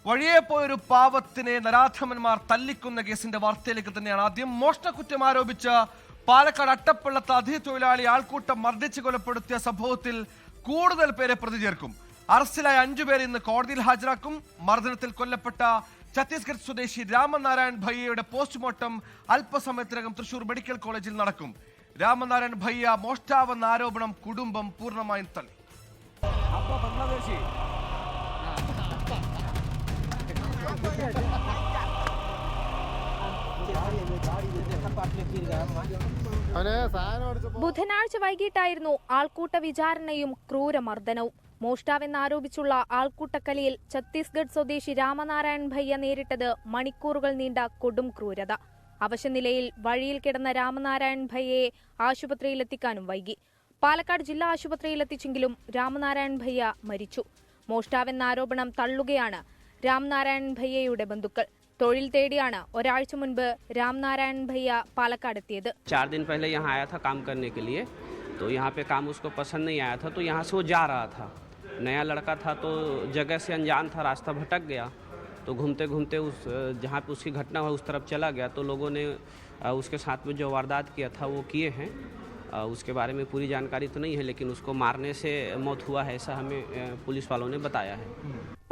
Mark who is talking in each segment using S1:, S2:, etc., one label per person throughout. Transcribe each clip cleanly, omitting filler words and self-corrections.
S1: വഴിയെ പോയൊരു പാവത്തിനെ നരാധമന്മാർ തല്ലിക്കുന്ന കേസിന്റെ വാർത്തയിലേക്ക് തന്നെയാണ്. ആദ്യം മോഷണക്കുറ്റം ആരോപിച്ച പാലക്കാട് അട്ടപ്പള്ളത്ത് അതിഥി തൊഴിലാളി ആൾക്കൂട്ടം മർദ്ദിച്ച് കൊലപ്പെടുത്തിയ സംഭവത്തിൽ കൂടുതൽ പേരെ പ്രതി ചേർക്കും. അറസ്റ്റിലായ 5 പേരെ ഇന്ന് കോടതിയിൽ ഹാജരാക്കും. മർദ്ദനത്തിൽ കൊല്ലപ്പെട്ട ഛത്തീസ്ഗഡ് സ്വദേശി രാമനാരായൺ ഭയ്യയുടെ പോസ്റ്റ്മോർട്ടം അല്പസമയത്തിനകം തൃശൂർ മെഡിക്കൽ കോളേജിൽ നടക്കും. രാമനാരായൺ ഭയ്യ മോഷ്ടാവെന്ന ആരോപണം കുടുംബം പൂർണ്ണമായും തള്ളി.
S2: ബുധനാഴ്ച വൈകിട്ടായിരുന്നു ആൾക്കൂട്ട വിചാരണയും ക്രൂരമർദ്ദനവും. മോഷ്ടാവെന്നാരോപിച്ചുള്ള ആൾക്കൂട്ടക്കലിയിൽ ഛത്തീസ്ഗഡ് സ്വദേശി രാമനാരായൺ ഭയ്യ നേരിട്ടത് മണിക്കൂറുകൾ നീണ്ട കൊടും ക്രൂരത. അവശനിലയിൽ വഴിയിൽ കിടന്ന രാമനാരായൺ ഭയ്യയെ ആശുപത്രിയിലെത്തിക്കാനും വൈകി. പാലക്കാട് ജില്ലാ ആശുപത്രിയിലെത്തിച്ചെങ്കിലും രാമനാരായൺ ഭയ്യ മരിച്ചു. മോഷ്ടാവെന്ന ആരോപണം തള്ളുകയാണ് രാമനാരായൺ ഭയ്യയുടെ ബന്ധുക്കൾ. തൊഴിൽ തേടിയാണ് ഒരാഴ്ച മുൻപ് രാമനാരായൺ ഭയ്യ പാലക്കാടെത്തിയത്.
S3: 4 दिन पहले यहाँ आया था काम करने के लिए, तो यहाँ पे काम उसको पसंद नहीं आया था, तो यहाँ से वो जा रहा था. नया लड़का था तो जगह से अनजान था, रास्ता भटक गया, तो घूमते घूमते उस जहाँ पे उसकी घटना हुआ उस तरफ चला गया. तो लोगों ने उसके साथ में जो वारदात किया था वो किए हैं. उसके बारे में पूरी जानकारी तो नहीं है, लेकिन उसको मारने से मौत हुआ है ऐसा हमें पुलिस वालों ने बताया है.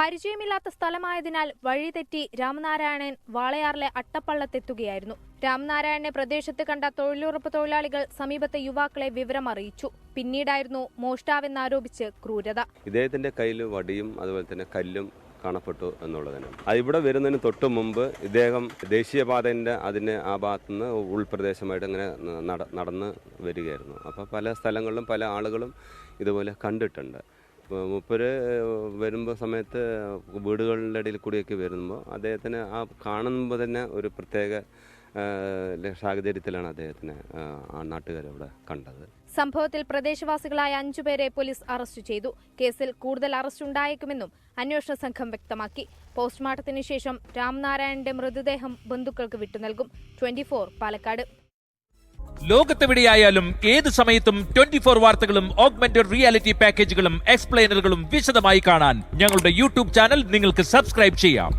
S2: പരിചയമില്ലാത്ത സ്ഥലമായതിനാൽ വഴിതെറ്റി രാമനാരായണൻ വാളയാറിലെ അട്ടപ്പള്ളത്തെത്തുകയായിരുന്നു. രാമനാരായണനെ പ്രദേശത്ത് കണ്ട തൊഴിലുറപ്പ് തൊഴിലാളികൾ സമീപത്തെ യുവാക്കളെ വിവരം അറിയിച്ചു. പിന്നീടായിരുന്നു മോഷ്ടാവെന്നാരോപിച്ച് ക്രൂരത.
S4: ഇദ്ദേഹത്തിന്റെ കയ്യിൽ വടിയും അതുപോലെ തന്നെ കല്ലും കാണപ്പെട്ടു എന്നുള്ളതാണ്. ഇവിടെ വരുന്നതിന് തൊട്ട് മുമ്പ് ഇദ്ദേഹം ദേശീയപാതന്റെ ആ ഭാഗത്തുനിന്ന് ഉൾപ്രദേശമായിട്ട് ഇങ്ങനെ നടന്ന് വരികയായിരുന്നു. അപ്പോൾ പല സ്ഥലങ്ങളിലും പല ആളുകളും ഇതുപോലെ കണ്ടിട്ടുണ്ട്. മൂപ്പര് വരുമ്പോൾ സമയത്ത് വീടുകളുടെ ഇടയിൽ കൂടിയൊക്കെ വരുമ്പോൾ അദ്ദേഹത്തിന് ആ കാണുമ്പോൾ തന്നെ ഒരു പ്രത്യേക സാഹചര്യത്തിലാണ് അദ്ദേഹത്തിന് നാട്ടുകാരവിടെ കണ്ടത്.
S2: സംഭവത്തിൽ പ്രദേശവാസികളായ 5 പേരെ പോലീസ് അറസ്റ്റ് ചെയ്തു. കേസിൽ കൂടുതൽ അറസ്റ്റ് ഉണ്ടായേക്കുമെന്നും അന്വേഷണ സംഘം വ്യക്തമാക്കി. പോസ്റ്റ്മോർട്ടത്തിന് ശേഷം രാമനാരായണന്റെ മൃതദേഹം ബന്ധുക്കൾക്ക് വിട്ടുനൽകും. 24 പാലക്കാട്.
S5: ലോകത്തെവിടെയായാലും ഏത് സമയത്തും 24 വാർത്തകളും ഓഗ്മെന്റഡ് റിയാലിറ്റി പാക്കേജുകളും എക്സ്പ്ലെയിനറുകളും വിശദമായി കാണാൻ ഞങ്ങളുടെ യൂട്യൂബ് ചാനൽ നിങ്ങൾക്ക് സബ്സ്ക്രൈബ് ചെയ്യാം.